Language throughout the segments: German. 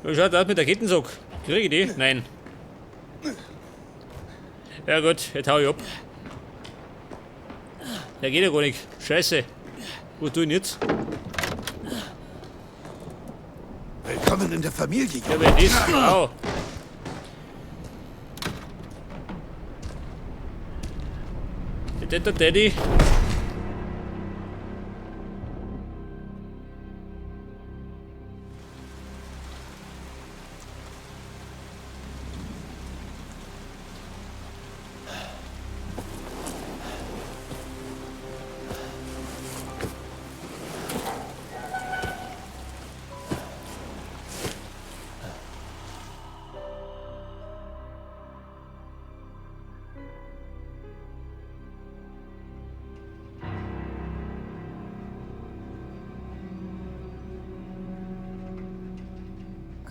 Wie schaut das aus mit der Kettensack? Kriege ich die? Nein. Ja gut, jetzt hau ich ab. Der geht ja gar nicht. Scheiße. Was tue ich denn jetzt? Willkommen in der Familie. Ja, wer ist? Au. Der Daddy.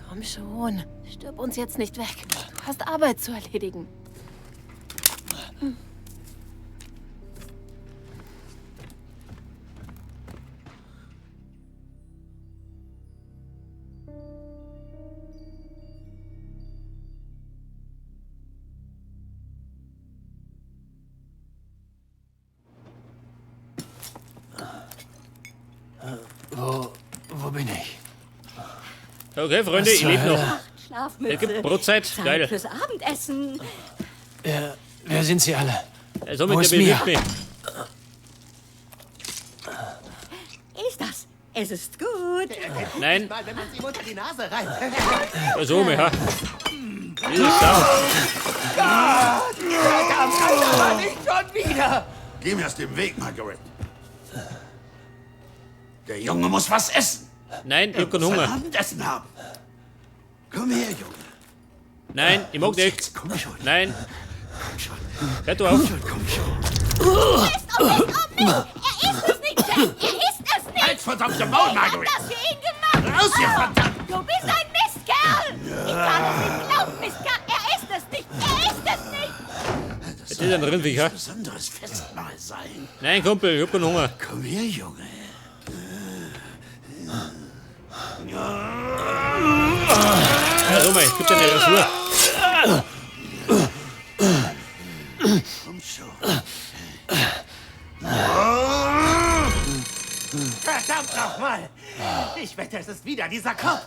Komm schon, stirb uns jetzt nicht weg. Du hast Arbeit zu erledigen. Wo bin ich? Okay, Freunde, ich lebe noch. Schlafmütze. Es gibt Brotzeit. Zeit Geil. fürs Abendessen. Wer sind Sie alle? Also Wo mit ist der Mia? bewirkt mich. Ist das? Es ist gut. Nein, Mal, wenn man sie ihm unter die Nase reibt. also mich, ha. Diese Sau. Verdammt, Alter, nicht schon wieder! Geh mir aus dem Weg, Margaret. Der Junge muss was essen. Nein, ich hab keinen Muss ein Hunger. Abendessen haben. Komm her, Junge. Nein, ich mag nicht. Jetzt komm schon. Nein, Komm schon. hör du auf. Komm schon. Er ist es nicht, Jack. Er ist es nicht. Halt verdammte Maul, Margaret. Das für ihn gemacht. Raus hier, verdammt. Du bist ein Mistkerl. Ich kann es nicht glauben, Mistkerl. Er ist es nicht. Er ist es nicht. Das ist ein Rindviech, ha. Besonderes Festmahl sein. Nein, Kumpel, ich hab keinen Hunger. Komm her, Junge. Also mal, gib dir eine Rasur. Komm schon. Verdammt nochmal! Ich wette, es ist wieder dieser Kopf!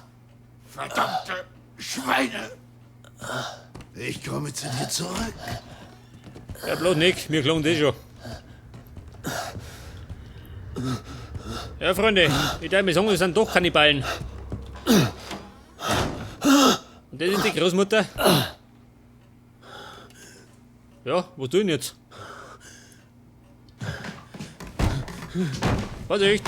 Verdammte Schweine. Ich komme zu dir zurück. Ja, bloß nicht, mir klang das schon. Ja, Freunde, ich darf mir sagen, das sind doch Kannibalen. Und das ist die Großmutter. Ja, was tun jetzt? Was ich?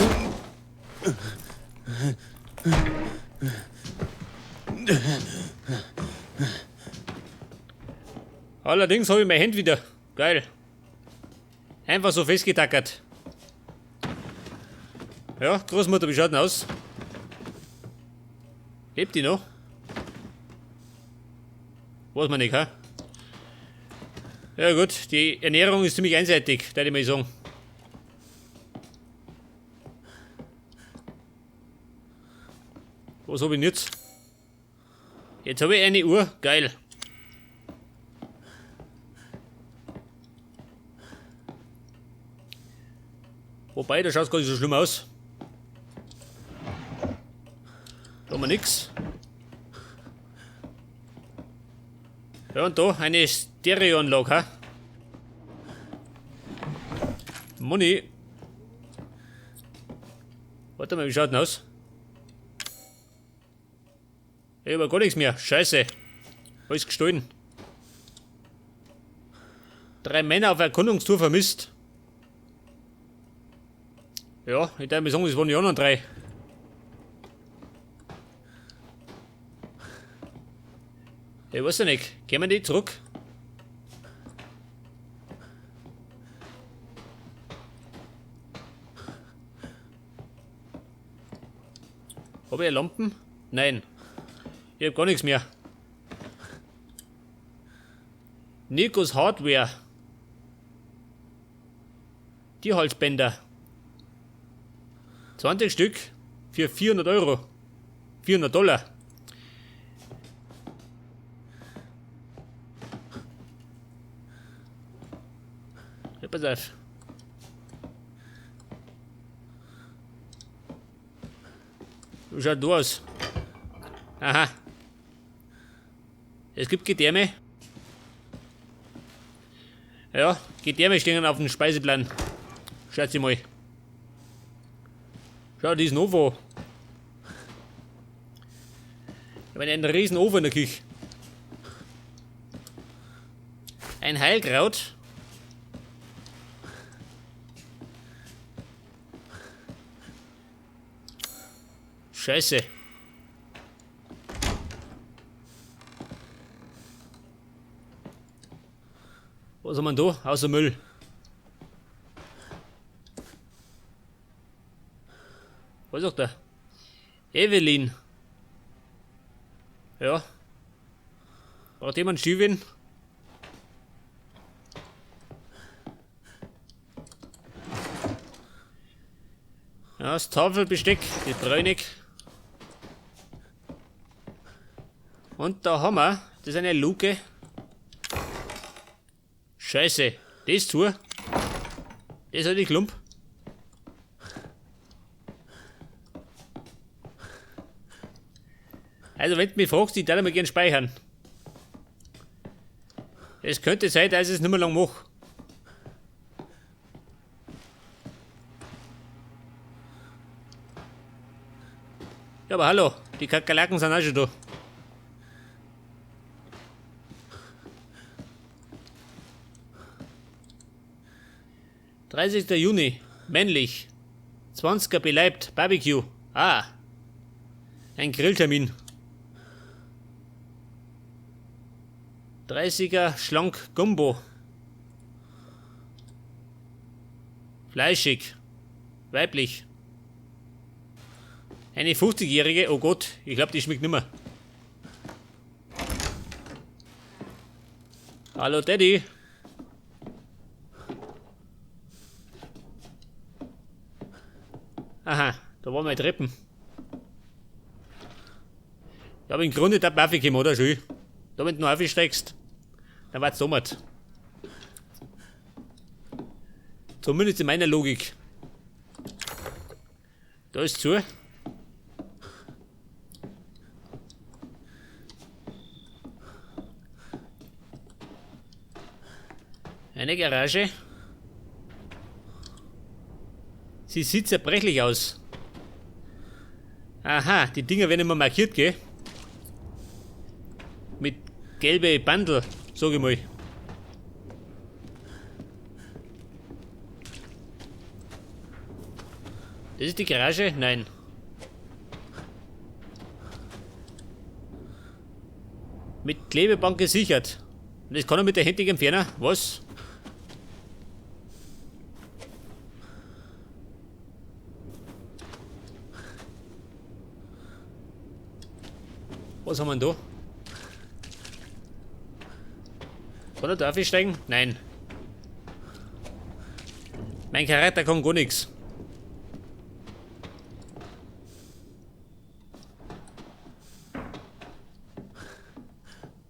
Allerdings habe ich mein Hand wieder. Geil. Einfach so festgetackert. Ja, Großmutter, wie schaut denn aus? Lebt die noch? Weiß man nicht, ha? Ja gut, die Ernährung ist ziemlich einseitig, würde ich mal sagen. Was habe ich denn jetzt? Jetzt habe ich eine Uhr, geil. Wobei, da schaut es gar nicht so schlimm aus. Da haben wir nix. Ja, und da eine Stereoanlage, ha? Money. Warte mal, wie schaut denn aus? Ich hab gar nichts mehr. Scheiße. Alles gestohlen. 3 Männer auf Erkundungstour vermisst. Ja, ich darf mir sagen, das waren die anderen 3. Ich weiß ja nicht. Gehen wir die zurück? Habe ich Lampen? Nein. Ich hab gar nichts mehr. Nikos Hardware. Die Halsbänder. 20 Stück für 400 Euro. 400 Dollar. Ja, pass auf. Wie schaut du aus? Aha. Es gibt Gedärme. Ja, Gedärme stehen auf dem Speiseplan. Schaut sie mal. Schau, die ist Novo. Ich habe einen riesen Ofen in der Küche. Ein Heilkraut. Scheiße. Was haben wir denn da? Außer Müll. Was sagt er? Evelyn. Ja. Braucht jemand Schiebin? Ja, das Tafelbesteck, die Bräunig. Und da haben wir, das ist eine Luke. Scheiße, das zu. Das hat die Klump. Also wenn du mich fragst, ich darf mir gerne speichern. Es könnte sein, dass ich es nicht mehr lang mache. Ja, aber hallo, die Kakerlaken sind auch schon da. »30. Juni, männlich, 20er beleibt, Barbecue, ah, ein Grilltermin. 30er schlank Gumbo, fleischig, weiblich. Eine 50-Jährige, oh Gott, ich glaube, die schmeckt nimmer. Hallo Daddy. Aha, da waren meine Treppen. Ja, aber im Grunde der Buffy kommen, oder schön? Da wenn du noch aufsteigst, dann war's damit. Zumindest in meiner Logik. Da ist zu. Eine Garage. Sie sieht zerbrechlich aus. Aha, die Dinger werden immer markiert, gell? Mit gelbe Bandel, sag ich mal. Das ist die Garage? Nein. Mit Klebeband gesichert. Und das kann er mit der händigen Entferner? Was? Was haben wir denn da? Kann er da aufsteigen? Nein. Mein Charakter kann gar nichts.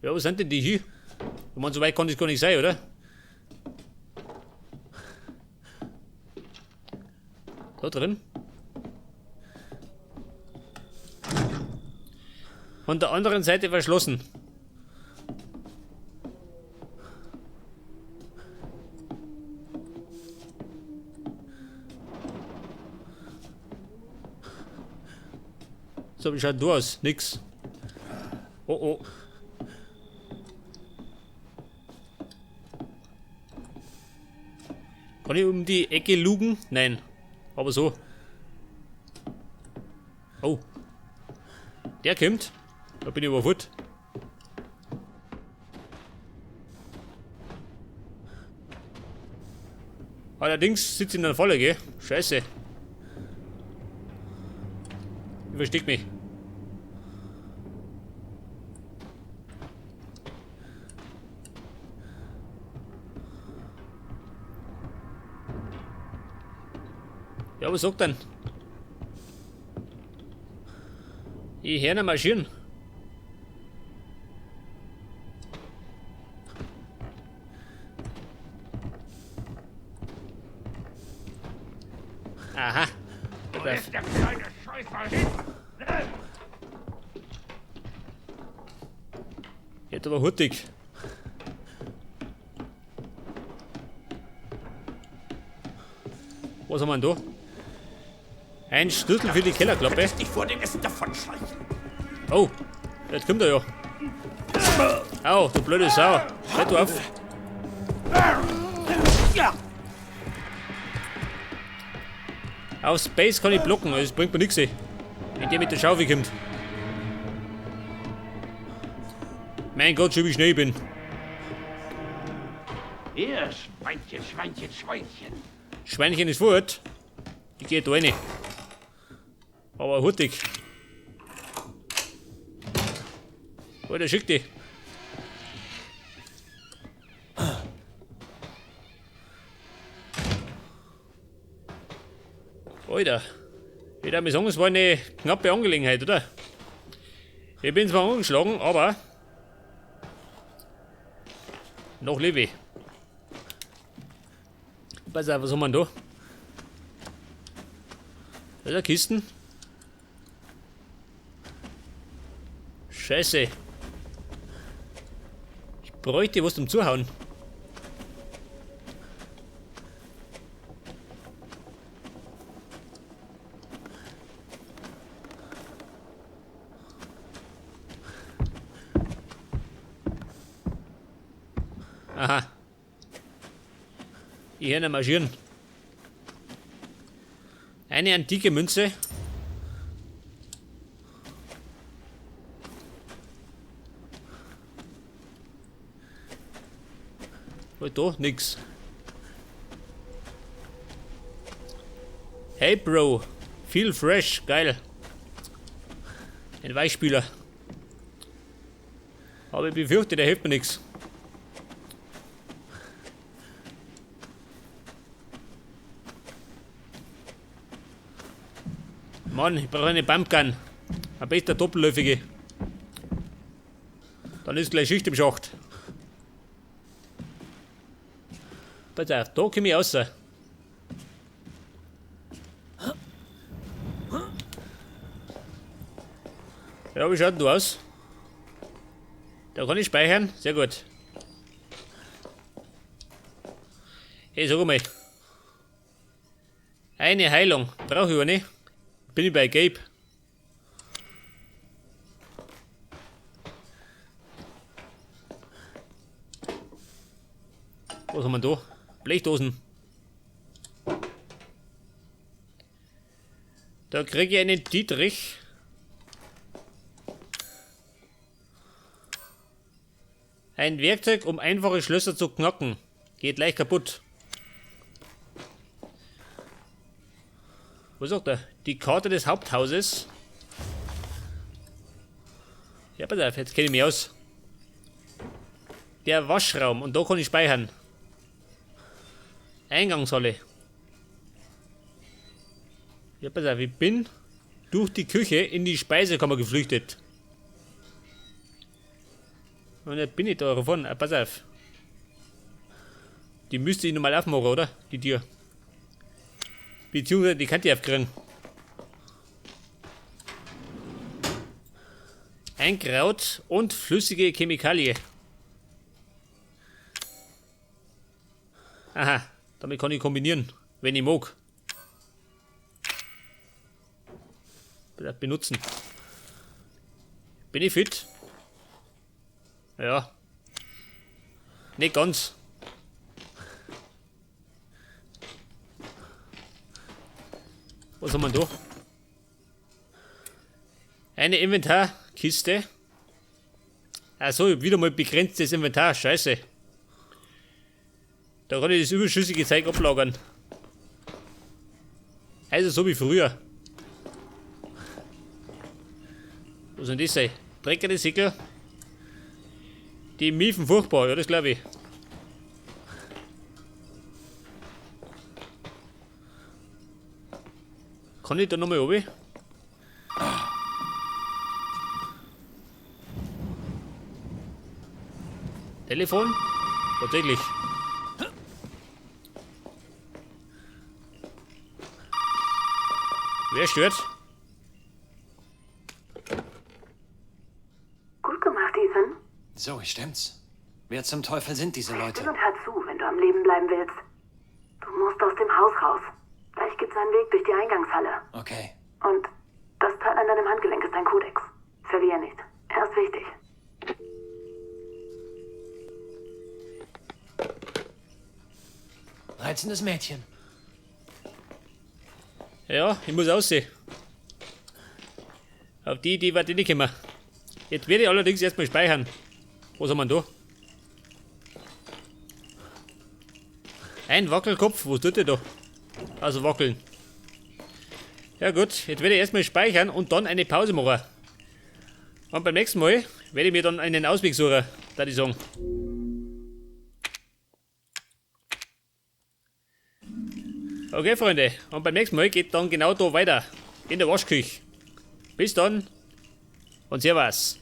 Ja, wo sind denn die hier? Ich meine, so weit kann das gar nicht sein, oder? Da drin. Von der anderen Seite verschlossen. So, wie schaut du aus? Nix. Oh oh. Kann ich um die Ecke lugen? Nein. Aber so. Oh. Der kommt. Da bin ich aber fort. Allerdings sitzt in der Falle, gell? Scheiße. Ich versteck mich. Ja, was sagt denn? Ich höre marschieren. Aha. Wo ist der kleine Scheißer hin? Jetzt aber hurtig. Was haben wir denn da? Ein Schlüssel für die Kellerklappe. Dich vor dem Essen davonschleichen. Oh, jetzt kommt er ja. Au, du blöde Sau. Halt du auf. Ja. Auf Space kann ich blocken, das bringt mir nichts, wenn der mit der Schaufel kommt. Mein Gott, schon wie schnell ich bin. Hier, Schweinchen, Schweinchen, Schweinchen. Schweinchen ist fort. Ich geh da rein. Aber hurtig. Alter, schick dich. Alter. Ich darf mir sagen, es war eine knappe Angelegenheit, oder? Ich bin zwar angeschlagen, aber noch lebe ich. Pass auf, was haben wir denn da? Da ist eine Kisten. Scheiße. Ich bräuchte was zum Zuhauen. Aha. Ich höre marschieren. Eine antike Münze. Und da nix. Hey Bro, feel fresh, geil. Ein Weichspüler. Aber ich befürchte, der hilft mir nichts. Mann, ich brauche eine Pumpgun. Am besten eine doppelläufige. Dann ist gleich Schicht im Schacht. Pass auf, da komme ich raus. Ja, wie schaut denn du aus? Da kann ich speichern, sehr gut. Hey, sag mal. Eine Heilung, brauche ich aber nicht. Bin ich bei Gabe. Was haben wir da? Blechdosen. Da kriege ich einen Dietrich. Ein Werkzeug, um einfache Schlösser zu knacken. Geht leicht kaputt. Was sagt er? Die Karte des Haupthauses. Ja, pass auf, jetzt kenne ich mich aus. Der Waschraum und da kann ich speichern. Eingangshalle. Ja, pass auf, ich bin durch die Küche in die Speisekammer geflüchtet. Und jetzt bin ich da davon. Pass auf. Die müsste ich nochmal aufmachen, oder? Die Tür. Beziehungsweise die kann ich aufkriegen. Ein Kraut und flüssige Chemikalie. Aha, damit kann ich kombinieren, wenn ich mag. Benutzen. Bin ich fit? Ja. Nicht ganz. Was haben wir da? Eine Inventarkiste. Achso, wieder mal begrenztes Inventar. Scheiße. Da kann ich das überschüssige Zeug ablagern. Also so wie früher. Was soll das sein? Dreckige Sickel. Die miefen furchtbar, ja, das glaube ich. Kann ich da nochmal oben? Telefon? Tatsächlich. Wer stört? Gut gemacht, Ethan. So, stimmt's. Wer zum Teufel sind diese Leute? Still und hör zu, wenn du am Leben bleiben willst. Du musst aus dem Haus raus. Gleich gibt's einen Weg durch die Eingangshalle. Okay. Und das Teil an deinem Handgelenk ist dein Kodex. Verlier nicht. Er ist wichtig. Reizendes Mädchen. Ja, ich muss aussehen. Auf die Idee werde ich nicht kommen. Jetzt werde ich allerdings erstmal speichern. Was haben wir da? Ein Wackelkopf, was tut der da? Also wackeln. Ja gut, jetzt werde ich erstmal speichern und dann eine Pause machen. Und beim nächsten Mal werde ich mir dann einen Ausweg suchen, da ich sagen. Okay, Freunde, und beim nächsten Mal geht dann genau da weiter. In der Waschküche. Bis dann und Servus.